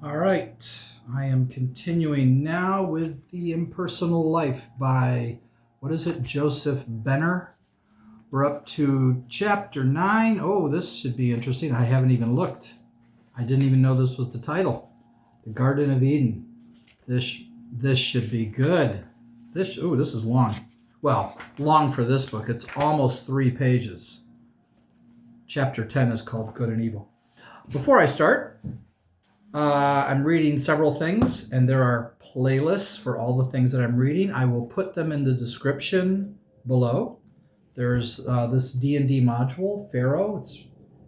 All right. I am continuing now with The Impersonal Life by, what is it, Joseph Benner. We're up to chapter 9. Oh, this should be interesting. I haven't even looked. I didn't even know this was the title. The Garden of Eden. This should be good. This is long. Well, long for this book. It's almost 3 pages. Chapter 10 is called Good and Evil. Before I start, I'm reading several things, and there are playlists for all the things that I'm reading. I will put them in the description below. There's this D&D module, Pharaoh. It's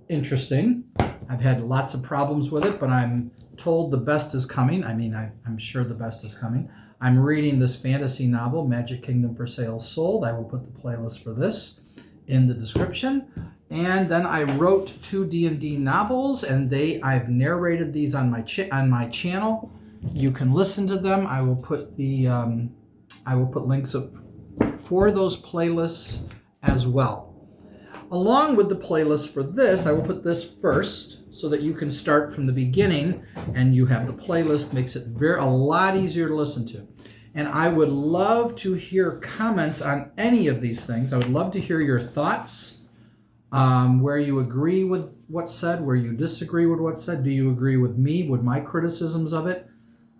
interesting. I've had lots of problems with it, but I'm told the best is coming. I'm sure the best is coming. I'm reading this fantasy novel, Magic Kingdom for Sale Sold. I will put the playlist for this in the description. And then I wrote 2 D&D novels, and I've narrated these on my channel. You can listen to them. I will put links up for those playlists as well. Along with the playlist for this, I will put this first so that you can start from the beginning, and you have the playlist. Makes it a lot easier to listen to. And I would love to hear comments on any of these things. I would love to hear your thoughts. Where you agree with what's said, where you disagree with what's said. Do you agree with me, with my criticisms of it?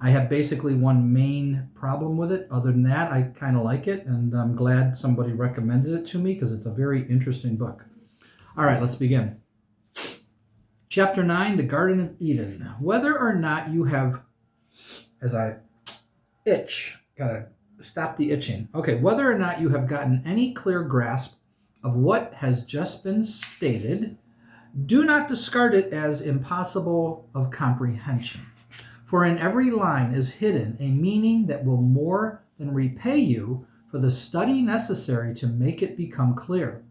I have basically one main problem with it. Other than that, I kind of like it, and I'm glad somebody recommended it to me because it's a very interesting book. All right, let's begin. Chapter 9, The Garden of Eden. Whether or not you have, as I itch, gotta stop the itching. Okay, whether or not you have gotten any clear grasp of what has just been stated, do not discard it as impossible of comprehension. For in every line is hidden a meaning that will more than repay you for the study necessary to make it become clear.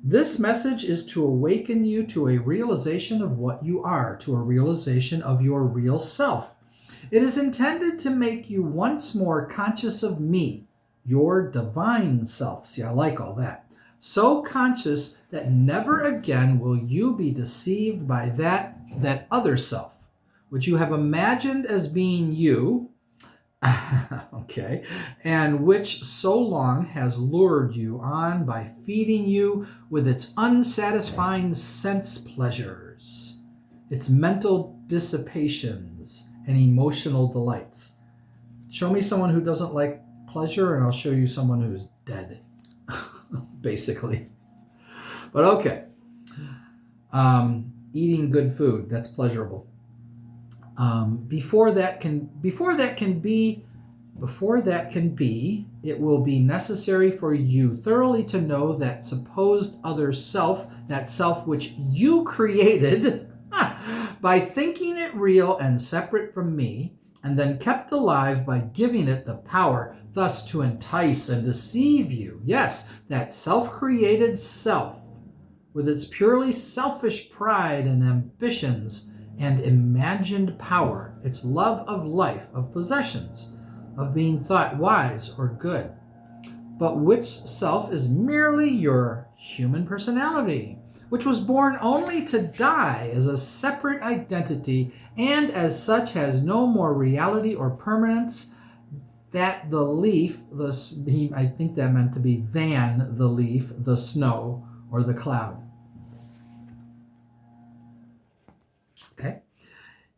This message is to awaken you to a realization of what you are, to a realization of your real self. It is intended to make you once more conscious of me, your divine self. See, I like all that. So conscious that never again will you be deceived by that other self, which you have imagined as being you, okay, and which so long has lured you on by feeding you with its unsatisfying sense pleasures, its mental dissipations, and emotional delights. Show me someone who doesn't like pleasure, and I'll show you someone who's dead, basically. But okay. Eating good food, that's pleasurable. Before that can be, it will be necessary for you thoroughly to know that supposed other self, that self which you created by thinking it real and separate from me, and then kept alive by giving it the power thus to entice and deceive you. Yes, that self-created self, with its purely selfish pride and ambitions and imagined power, its love of life, of possessions, of being thought wise or good, but which self is merely your human personality, which was born only to die as a separate identity, and as such has no more reality or permanence that the leaf, I think that meant to be than the leaf, the snow, or the cloud. Okay?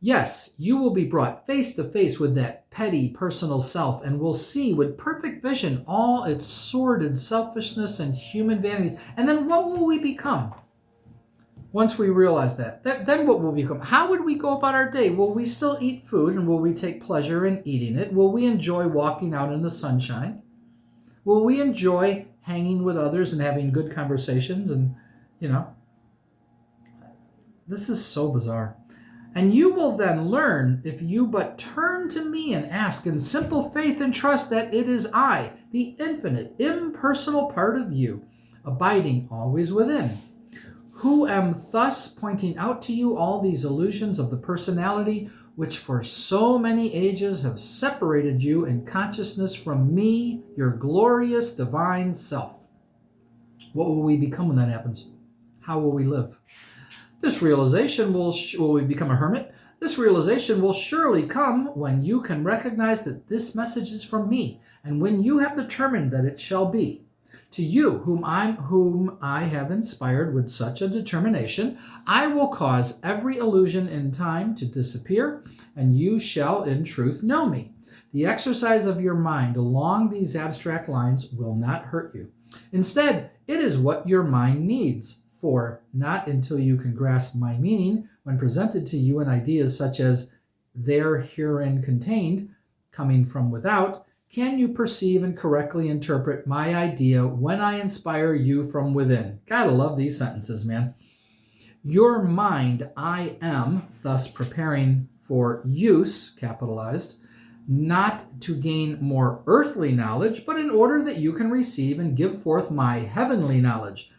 Yes, you will be brought face to face with that petty personal self, and will see with perfect vision all its sordid selfishness and human vanities. And then what will we become? Once we realize then what will we become? How would we go about our day? Will we still eat food, and will we take pleasure in eating it? Will we enjoy walking out in the sunshine? Will we enjoy hanging with others and having good conversations? And, this is so bizarre. And you will then learn, if you but turn to me and ask in simple faith and trust, that it is I, the infinite, impersonal part of you, abiding always within, who am thus pointing out to you all these illusions of the personality which for so many ages have separated you in consciousness from me, your glorious divine self. What will we become when that happens? How will we live? This realization will we become a hermit? This realization will surely come when you can recognize that this message is from me, and when you have determined that it shall be. To you, whom I have inspired with such a determination, I will cause every illusion in time to disappear, and you shall in truth know me. The exercise of your mind along these abstract lines will not hurt you. Instead, it is what your mind needs, for not until you can grasp my meaning, when presented to you in ideas such as there herein contained, coming from without, can you perceive and correctly interpret my idea when I inspire you from within. Gotta love these sentences, man. Your mind, I am, thus preparing for use, capitalized, not to gain more earthly knowledge, but in order that you can receive and give forth my heavenly knowledge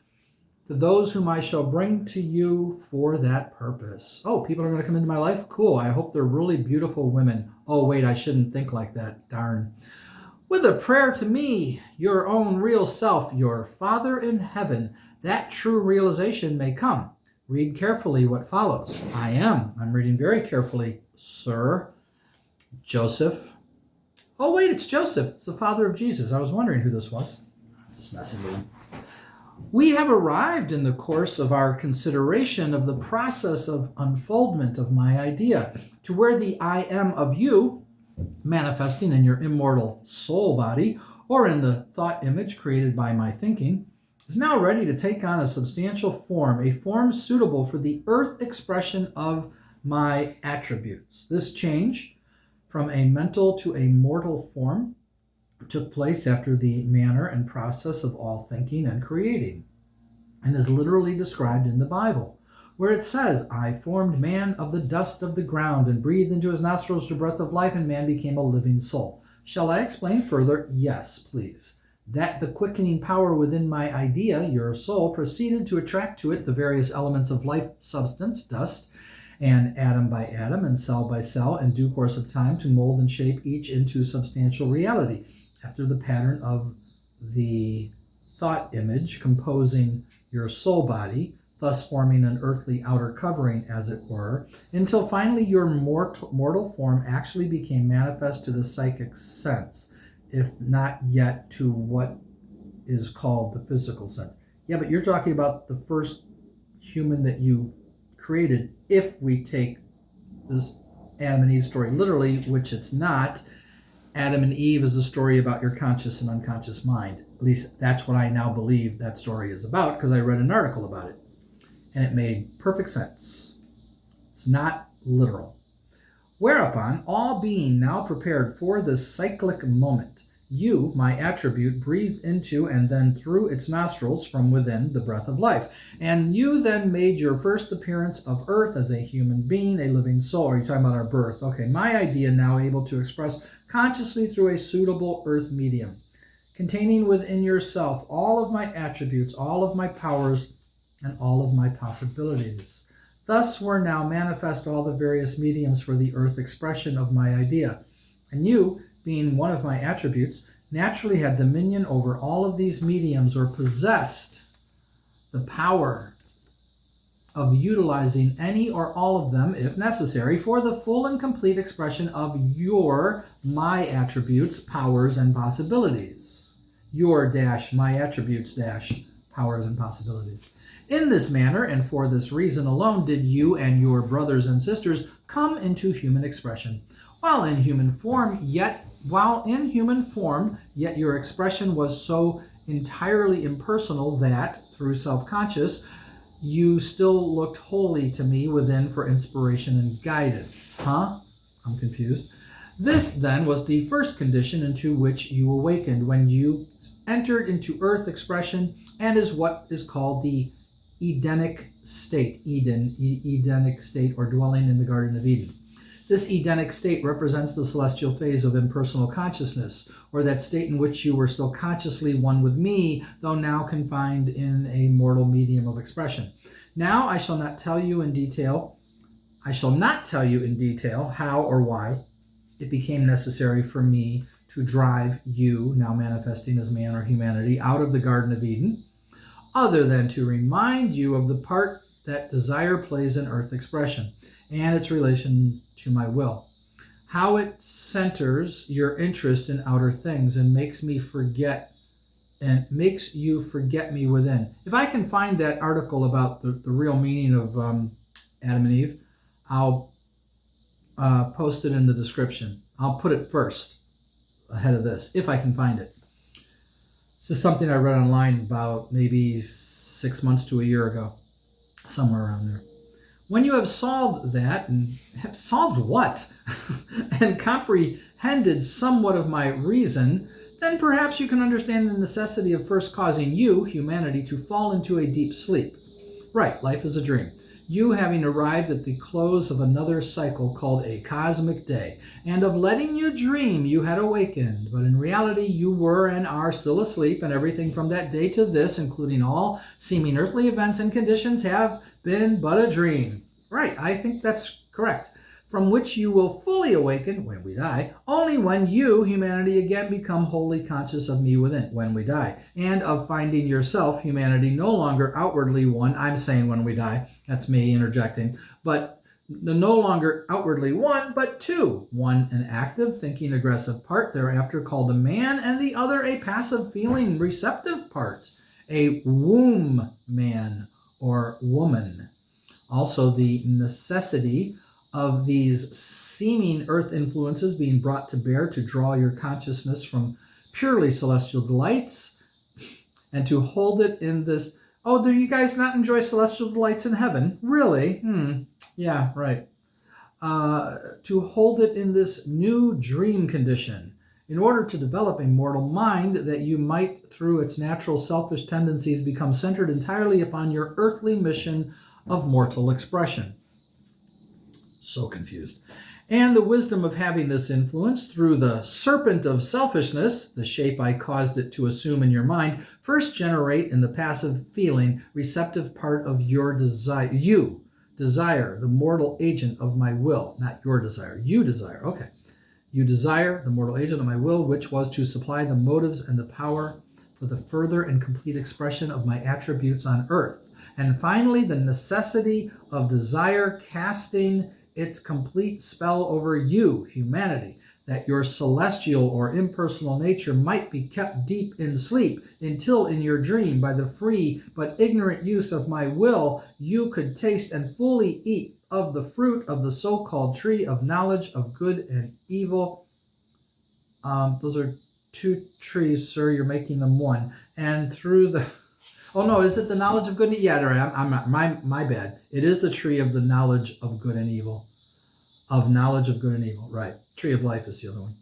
to those whom I shall bring to you for that purpose. Oh, people are going to come into my life? Cool. I hope they're really beautiful women. Oh, wait, I shouldn't think like that. Darn. With a prayer to me, your own real self, your Father in heaven, that true realization may come. Read carefully what follows. I'm reading very carefully, sir. Joseph. Oh, wait, it's Joseph. It's the father of Jesus. I was wondering who this was. Just messing with him. We have arrived in the course of our consideration of the process of unfoldment of my idea to where the I am of you, manifesting in your immortal soul body or in the thought image created by my thinking, is now ready to take on a substantial form, a form suitable for the earth expression of my attributes. This change from a mental to a mortal form took place after the manner and process of all thinking and creating, and is literally described in the Bible, where it says, I formed man of the dust of the ground and breathed into his nostrils the breath of life, and man became a living soul. Shall I explain further? Yes, please. That the quickening power within my idea, your soul, proceeded to attract to it the various elements of life substance, dust, and atom by atom and cell by cell in due course of time to mold and shape each into substantial reality, after the pattern of the thought image composing your soul body, thus forming an earthly outer covering, as it were, until finally your mortal form actually became manifest to the psychic sense, if not yet to what is called the physical sense. Yeah, but you're talking about the first human that you created, if we take this Adam and Eve story literally, which it's not. Adam and Eve is a story about your conscious and unconscious mind. At least that's what I now believe that story is about, because I read an article about it. And it made perfect sense. It's not literal. Whereupon, all being now prepared for this cyclic moment, you, my attribute, breathed into and then through its nostrils from within the breath of life. And you then made your first appearance of earth as a human being, a living soul. Are you talking about our birth? Okay, my idea now able to express consciously through a suitable earth medium, containing within yourself all of my attributes, all of my powers, and all of my possibilities. Thus were now manifest all the various mediums for the earth expression of my idea. And you, being one of my attributes, naturally had dominion over all of these mediums, or possessed the power of utilizing any or all of them, if necessary, for the full and complete expression of my attributes, powers, and possibilities. My attributes powers and possibilities. In this manner, and for this reason alone, did you and your brothers and sisters come into human expression. While in human form, yet your expression was so entirely impersonal that, through self-conscious, you still looked wholly to me within for inspiration and guidance. I'm confused. This, then, was the first condition into which you awakened when you entered into earth expression, and is what is called the Edenic state, Edenic state, or dwelling in the Garden of Eden. This Edenic state represents the celestial phase of impersonal consciousness, or that state in which you were still consciously one with me, though now confined in a mortal medium of expression. Now I shall not tell you in detail how or why it became necessary for me to drive you, now manifesting as man or humanity, out of the Garden of Eden, other than to remind you of the part that desire plays in earth expression, and its relation to my will. How it centers your interest in outer things and makes you forget me within. If I can find that article about the real meaning of Adam and Eve, I'll post it in the description. I'll put it first ahead of this, if I can find it. This is something I read online about maybe 6 months to a year ago, somewhere around there. When you have solved that, and have solved what? And comprehended somewhat of my reason, then perhaps you can understand the necessity of first causing you, humanity, to fall into a deep sleep. Right, life is a dream. You having arrived at the close of another cycle called a cosmic day, and of letting you dream you had awakened, but in reality you were and are still asleep, and everything from that day to this, including all seeming earthly events and conditions, have been but a dream. Right, I think that's correct. From which you will fully awaken, when we die, only when you, humanity, again become wholly conscious of me within, when we die, and of finding yourself, humanity, no longer outwardly one. I'm saying when we die, that's me interjecting, but no longer outwardly one, but two. One an active, thinking, aggressive part, thereafter called a man, and the other a passive, feeling, receptive part, a womb man or woman. Also the necessity of these seeming earth influences being brought to bear to draw your consciousness from purely celestial delights and to hold it in this. Oh, do you guys not enjoy celestial delights in heaven? Really? Yeah, right. To hold it in this new dream condition in order to develop a mortal mind that you might, through its natural selfish tendencies, become centered entirely upon your earthly mission of mortal expression. So confused. And the wisdom of having this influence through the serpent of selfishness, the shape I caused it to assume in your mind, first generate in the passive feeling, receptive part of your desire. You desire the mortal agent of my will, not your desire. You desire, okay. You desire the mortal agent of my will, which was to supply the motives and the power for the further and complete expression of my attributes on earth. And finally, the necessity of desire casting its complete spell over you, humanity, that your celestial or impersonal nature might be kept deep in sleep until in your dream, by the free but ignorant use of my will, you could taste and fully eat of the fruit of the so-called tree of knowledge of good and evil. Those are two trees, sir. You're making them one. And through the... Oh, no, is it the knowledge of good and evil? Yeah, I'm my bad. It is the tree of the knowledge of good and evil. Of knowledge of good and evil, right. Tree of life is the other one.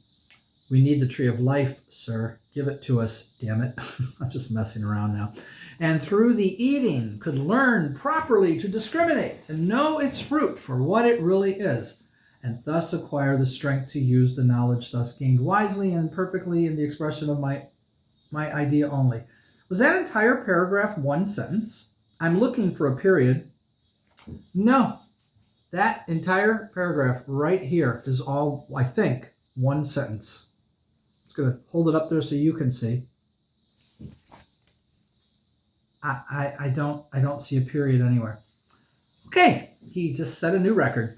We need the tree of life, sir. Give it to us, damn it. I'm just messing around now. And through the eating could learn properly to discriminate and know its fruit for what it really is, and thus acquire the strength to use the knowledge thus gained wisely and perfectly in the expression of my idea only. Was that entire paragraph one sentence? I'm looking for a period. No. That entire paragraph right here is all, I think, one sentence. It's going to hold it up there so you can see. I don't see a period anywhere. Okay, he just set a new record.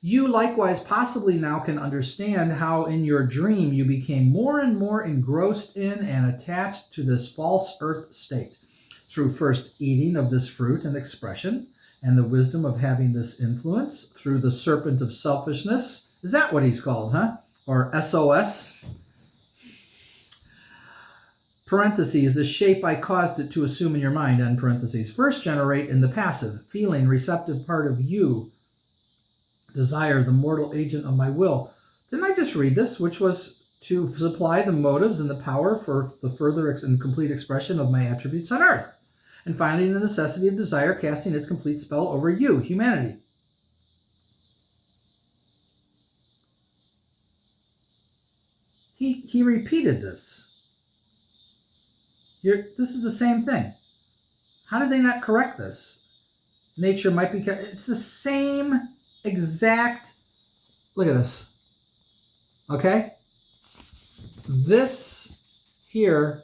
You likewise possibly now can understand how in your dream you became more and more engrossed in and attached to this false earth state through first eating of this fruit and expression, and the wisdom of having this influence through the serpent of selfishness. Is that what he's called, huh? Or SOS? Parentheses, the shape I caused it to assume in your mind, end parentheses. First generate in the passive, feeling, receptive part of you, desire, the mortal agent of my will. Didn't I just read this? Which was to supply the motives and the power for the further and complete expression of my attributes on earth. And finally, the necessity of desire casting its complete spell over you, humanity. He repeated this. This is the same thing. How did they not correct this? Nature might be... It's the same exact... Look at this. Okay? This here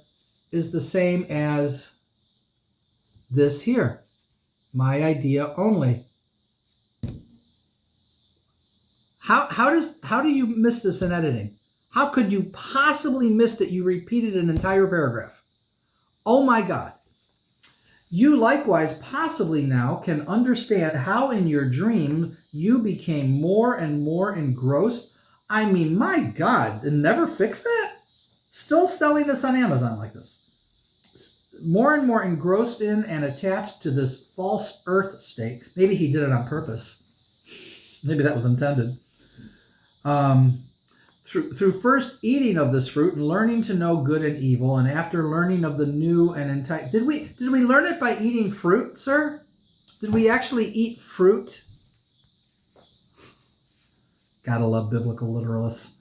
is the same as this here. My idea only. How do you miss this in editing? How could you possibly miss that you repeated an entire paragraph? Oh my God. You likewise possibly now can understand how in your dream you became more and more engrossed. I mean, my God, and never fix that? Still selling this on Amazon like this. More and more engrossed in and attached to this false earth state. Maybe he did it on purpose. Maybe that was intended. Through first eating of this fruit and learning to know good and evil, and after learning of the new and entire... Did we learn it by eating fruit, sir? Did we actually eat fruit? Gotta love biblical literalists.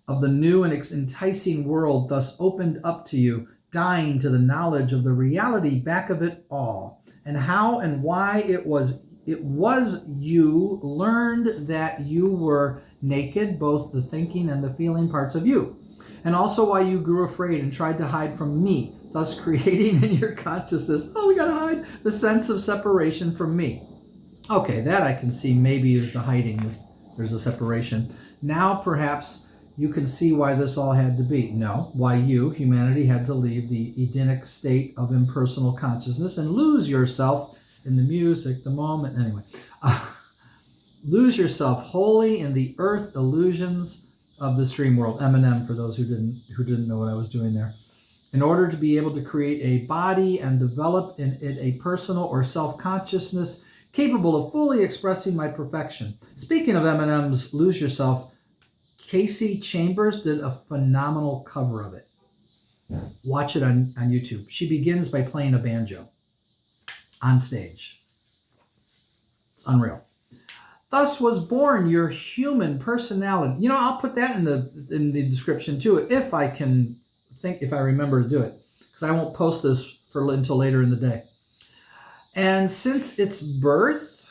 Of the new and enticing world thus opened up to you, dying to the knowledge of the reality back of it all, and how and why it was you learned that you were naked, both the thinking and the feeling parts of you, and also why you grew afraid and tried to hide from me, thus creating in your consciousness, oh, we gotta hide, the sense of separation from me. Okay, that I can see maybe is the hiding. There's a separation. Now perhaps you can see why this all had to be. No, why you, humanity, had to leave the Edenic state of impersonal consciousness and lose yourself in the music, the moment, anyway. Lose yourself wholly in the earth illusions of this dream world. Eminem, for those who didn't know what I was doing there. In order to be able to create a body and develop in it a personal or self-consciousness capable of fully expressing my perfection. Speaking of Eminem's Lose Yourself, Casey Chambers did a phenomenal cover of it. Watch it on YouTube. She begins by playing a banjo on stage. It's unreal. Thus was born your human personality. You know, I'll put that in the description too, if I remember to do it, because I won't post this until later in the day. And since its birth,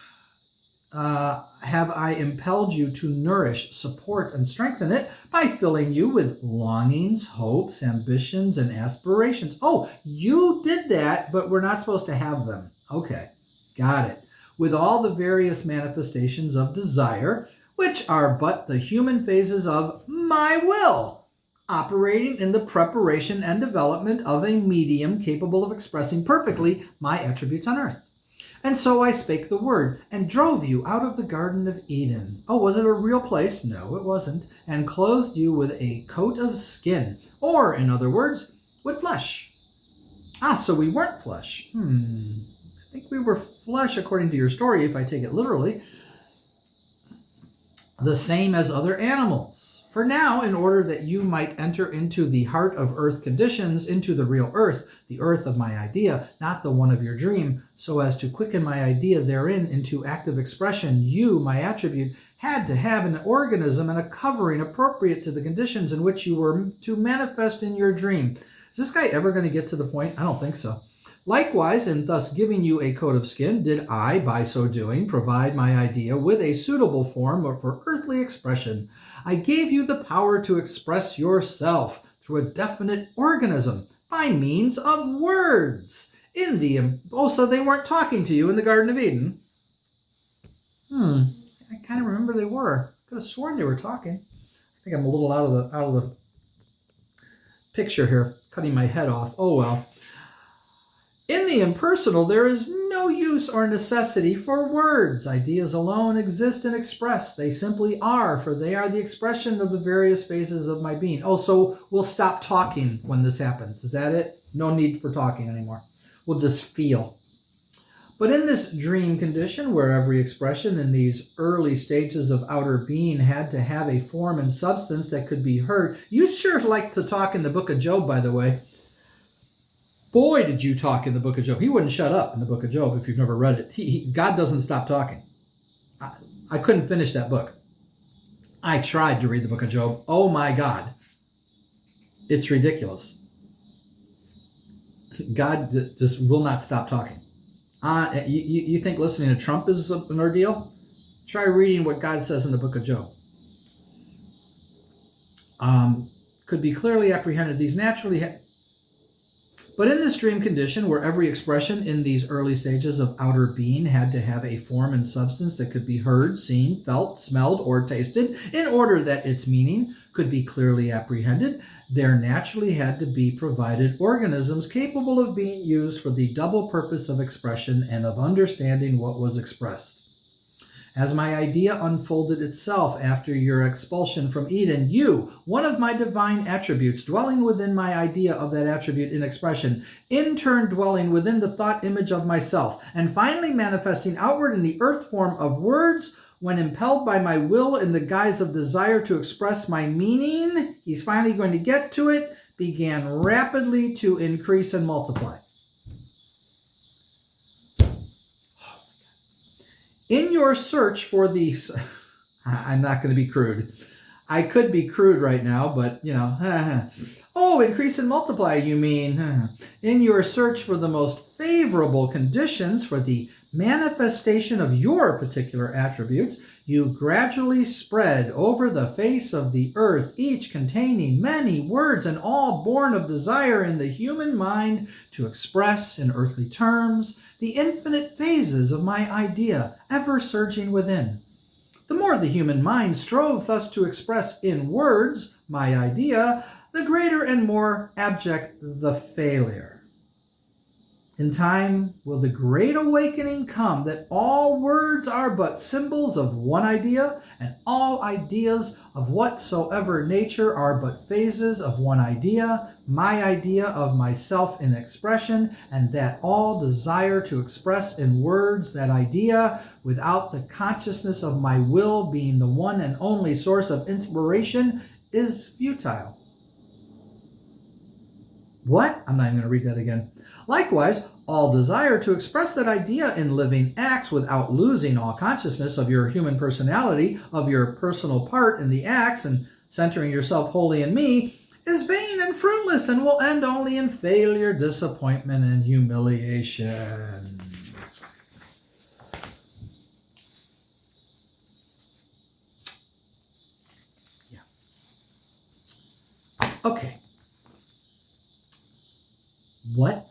have I impelled you to nourish, support, and strengthen it by filling you with longings, hopes, ambitions, and aspirations. Oh, you did that, but we're not supposed to have them. Okay, got it. With all the various manifestations of desire, which are but the human phases of my will, operating in the preparation and development of a medium capable of expressing perfectly my attributes on earth. And so I spake the word and drove you out of the Garden of Eden. Oh, was it a real place? No, it wasn't. And clothed you with a coat of skin, or, in other words, with flesh. Ah, so we weren't flesh. I think we were flesh, according to your story, if I take it literally. The same as other animals. For now, in order that you might enter into the heart of earth conditions, into the real earth, the earth of my idea, not the one of your dream, so as to quicken my idea therein into active expression, you, my attribute, had to have an organism and a covering appropriate to the conditions in which you were to manifest in your dream. Is this guy ever going to get to the point? I don't think so. Likewise, in thus giving you a coat of skin, did I, by so doing, provide my idea with a suitable form for earthly expression. I gave you the power to express yourself through a definite organism by means of words. So they weren't talking to you in the Garden of Eden. I kind of remember they were. Could have sworn they were talking. I think I'm a little out of the picture here, cutting my head off. Oh well. In the impersonal, there is no use or necessity for words. Ideas alone exist and express. They simply are, for they are the expression of the various phases of my being. Oh, so we'll stop talking when this happens. Is that it? No need for talking anymore. We'll just feel. But in this dream condition, where every expression in these early stages of outer being had to have a form and substance that could be heard, you sure like to talk in the book of Job, by the way. Boy, did you talk in the book of Job. He wouldn't shut up in the book of Job if you've never read it. God doesn't stop talking. I couldn't finish that book. I tried to read the book of Job. Oh my God. It's ridiculous. God just will not stop talking. You think listening to Trump is an ordeal? Try reading what God says in the book of Job. Could be clearly apprehended. These naturally But in this dream condition, where every expression in these early stages of outer being had to have a form and substance that could be heard, seen, felt, smelled, or tasted, in order that its meaning could be clearly apprehended, there naturally had to be provided organisms capable of being used for the double purpose of expression and of understanding what was expressed. As my idea unfolded itself after your expulsion from Eden, you, one of my divine attributes, dwelling within my idea of that attribute in expression, in turn dwelling within the thought image of myself, and finally manifesting outward in the earth form of words, when impelled by my will in the guise of desire to express my meaning, he's finally going to get to it, began rapidly to increase and multiply. In your search for the... I'm not going to be crude. I could be crude right now, but, oh, increase and multiply, you mean. In your search for the most favorable conditions for the manifestation of your particular attributes, you gradually spread over the face of the earth, each containing many words and all born of desire in the human mind to express in earthly terms the infinite phases of my idea, ever surging within. The more the human mind strove thus to express in words my idea, the greater and more abject the failure. In time will the great awakening come that all words are but symbols of one idea, and all ideas of whatsoever nature are but phases of one idea, my idea of myself in expression, and that all desire to express in words that idea, without the consciousness of my will being the one and only source of inspiration, is futile. What? I'm not even going to read that again. Likewise, all desire to express that idea in living acts without losing all consciousness of your human personality, of your personal part in the acts, and centering yourself wholly in me, is vain and fruitless and will end only in failure, disappointment, and humiliation. Yeah. Okay. What?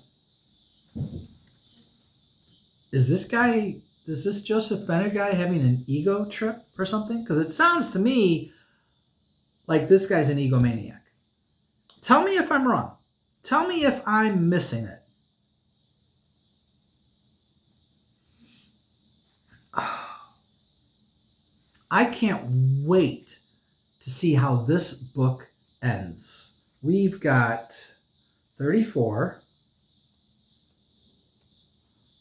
Is this Joseph Bennett guy having an ego trip or something? Because it sounds to me like this guy's an egomaniac. Tell me if I'm wrong. Tell me if I'm missing it. I can't wait to see how this book ends. We've got 34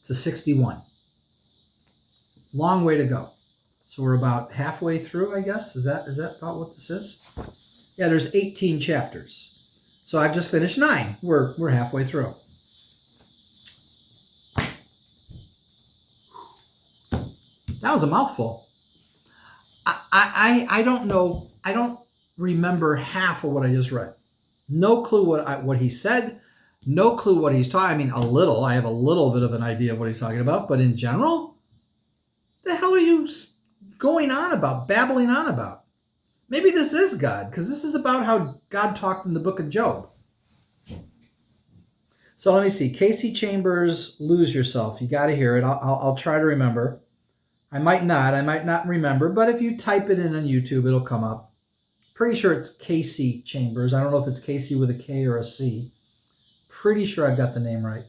to 61. Long way to go. So we're about halfway through, I guess. Is that about what this is? Yeah, there's 18 chapters. So I've just finished 9. We're halfway through. That was a mouthful. I don't know. I don't remember half of what I just read. No clue what he said. No clue what he's talking. I mean, a little. I have a little bit of an idea of what he's talking about. But in general, the hell are you going on about, babbling on about? Maybe this is God, because this is about how God talked in the book of Job. So let me see. Casey Chambers, Lose Yourself. You got to hear it. I'll try to remember. I might not remember. But if you type it in on YouTube, it'll come up. Pretty sure it's Casey Chambers. I don't know if it's Casey with a K or a C. Pretty sure I've got the name right.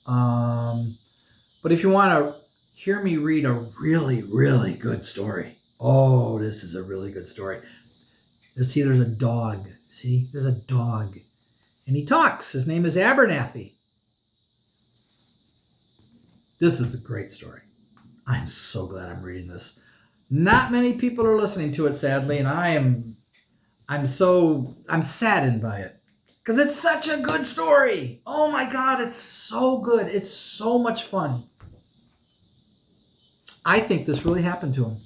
But if you want to hear me read a really, really good story. Oh, this is a really good story. See, there's a dog. See, there's a dog. And he talks. His name is Abernathy. This is a great story. I'm so glad I'm reading this. Not many people are listening to it, sadly, and I'm saddened by it. Because it's such a good story. Oh my God, it's so good. It's so much fun. I think this really happened to him.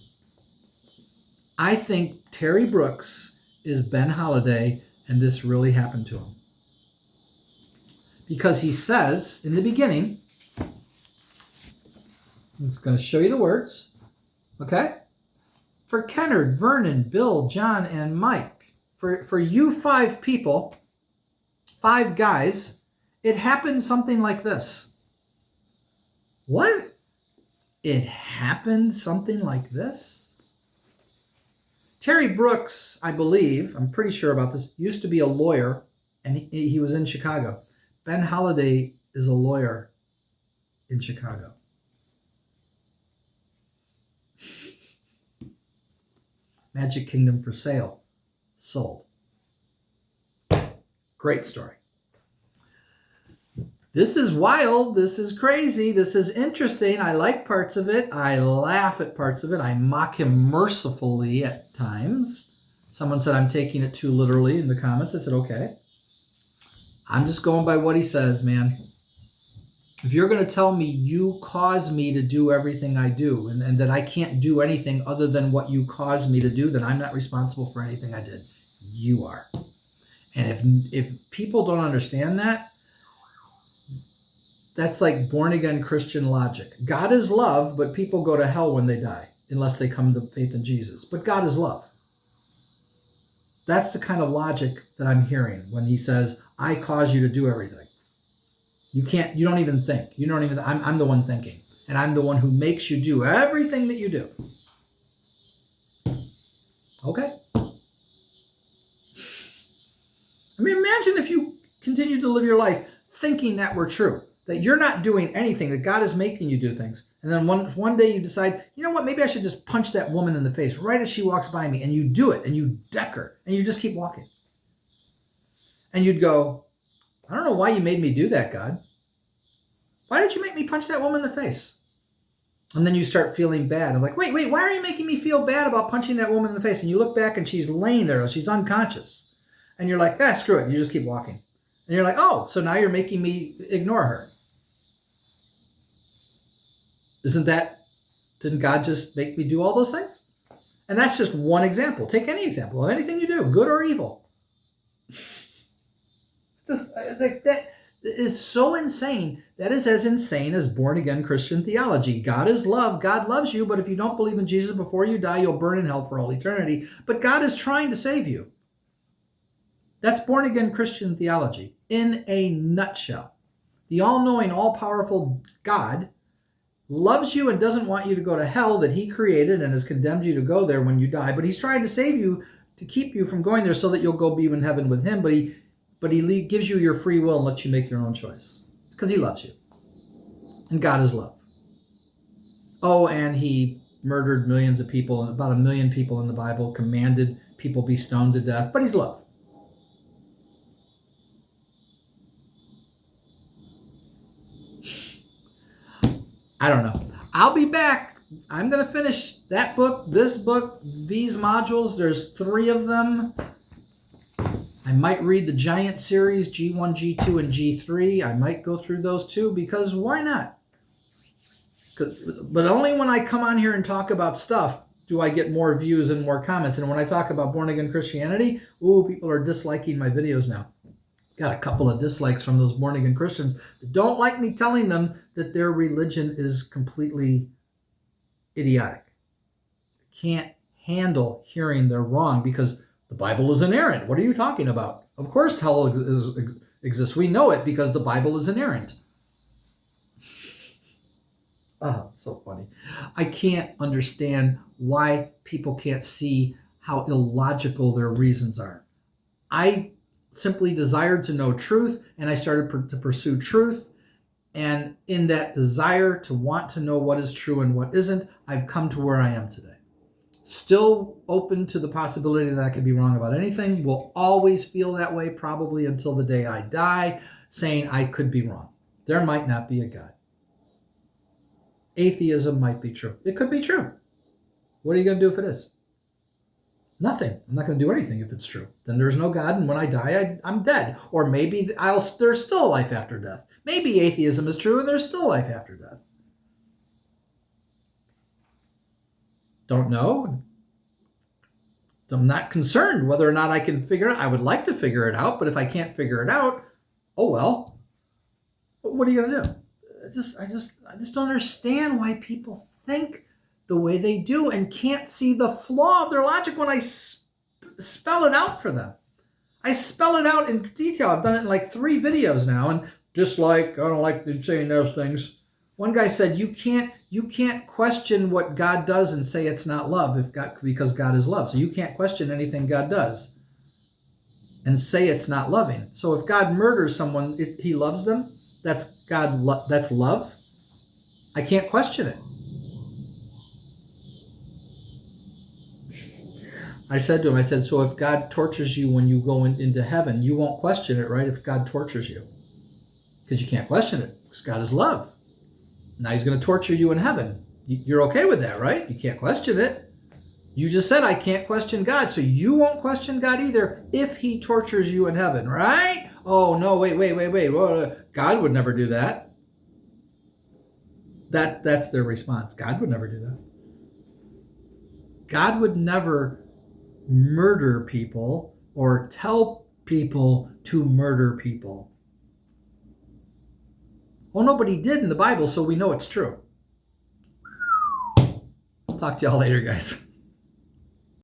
I think Terry Brooks is Ben Holiday, and this really happened to him. Because he says in the beginning, I'm just going to show you the words, okay? For Kennard, Vernon, Bill, John, and Mike, for you 5 people, 5 guys, It happened something like this. What? It happened something like this? Terry Brooks, I believe, I'm pretty sure about this, used to be a lawyer, and he was in Chicago. Ben Holliday is a lawyer in Chicago. Magic Kingdom for sale. Sold. Great story. This is wild. This is crazy. This is interesting. I like parts of it. I laugh at parts of it. I mock him mercifully at times. Someone said I'm taking it too literally in the comments. I said, okay. I'm just going by what he says, man. If you're going to tell me you cause me to do everything I do and that I can't do anything other than what you caused me to do, then I'm not responsible for anything I did. You are. And if people don't understand that, that's like born-again Christian logic. God is love, but people go to hell when they die, unless they come to faith in Jesus. But God is love. That's the kind of logic that I'm hearing when he says, I cause you to do everything. You don't even think. I'm the one thinking. And I'm the one who makes you do everything that you do. Okay. I mean, imagine if you continued to live your life thinking that were true. That you're not doing anything, that God is making you do things. And then one day you decide, you know what, maybe I should just punch that woman in the face right as she walks by me. And you do it, and you deck her, and you just keep walking. And you'd go, I don't know why you made me do that, God. Why did you make me punch that woman in the face? And then you start feeling bad. I'm like, wait, why are you making me feel bad about punching that woman in the face? And you look back and she's laying there, she's unconscious. And you're like, screw it. And you just keep walking. And you're like, oh, so now you're making me ignore her. Didn't God just make me do all those things? And that's just one example. Take any example of anything you do, good or evil. That is so insane. That is as insane as born-again Christian theology. God is love. God loves you, but if you don't believe in Jesus before you die, you'll burn in hell for all eternity. But God is trying to save you. That's born-again Christian theology in a nutshell. The all-knowing, all-powerful God loves you and doesn't want you to go to hell that he created and has condemned you to go there when you die. But he's trying to save you, to keep you from going there so that you'll go be in heaven with him. But he gives you your free will and lets you make your own choice. It's because he loves you. And God is love. Oh, and he murdered millions of people, about 1 million people in the Bible, commanded people be stoned to death. But he's love. I don't know. I'll be back. I'm going to finish that book, this book, these modules. There's 3 of them. I might read the giant series, G1, G2, and G3. I might go through those too, because why not? But only when I come on here and talk about stuff do I get more views and more comments. And when I talk about born-again Christianity, people are disliking my videos now. Got a couple of dislikes from those born-again Christians that don't like me telling them that their religion is completely idiotic. Can't handle hearing they're wrong because the Bible is inerrant. What are you talking about? Of course hell exists. We know it because the Bible is inerrant. Oh, so funny. I can't understand why people can't see how illogical their reasons are. I simply desired to know truth, and I started to pursue truth. And in that desire to want to know what is true and what isn't, I've come to where I am today. Still open to the possibility that I could be wrong about anything. Will always feel that way probably until the day I die, saying I could be wrong. There might not be a God. Atheism might be true. It could be true. What are you going to do if it is? Nothing. I'm not going to do anything if it's true. Then there's no God, and when I die, I'm dead. Or maybe there's still life after death. Maybe atheism is true, and there's still life after death. Don't know. I'm not concerned whether or not I can figure it out. I would like to figure it out, but if I can't figure it out, oh well. What are you going to do? I just don't understand why people think the way they do and can't see the flaw of their logic when I spell it out for them. I spell it out in detail. I've done it in like 3 videos now, and dislike. I don't like them saying those things. One guy said, you can't question what God does and say it's not love because God is love. So you can't question anything God does and say it's not loving. So if God murders someone, he loves them. That's God. That's love. I can't question it. I said to him, so if God tortures you when you go into heaven, you won't question it, right? If God tortures you, because you can't question it, because God is love. Now he's going to torture you in heaven. You're okay with that, right? You can't question it. You just said, I can't question God, so you won't question God either if he tortures you in heaven, right? Oh, no, wait. God would never do that. That's their response. God would never do that. God would never murder people or tell people to murder people. Well, nobody did in the Bible, so we know it's true. Talk to y'all later, guys.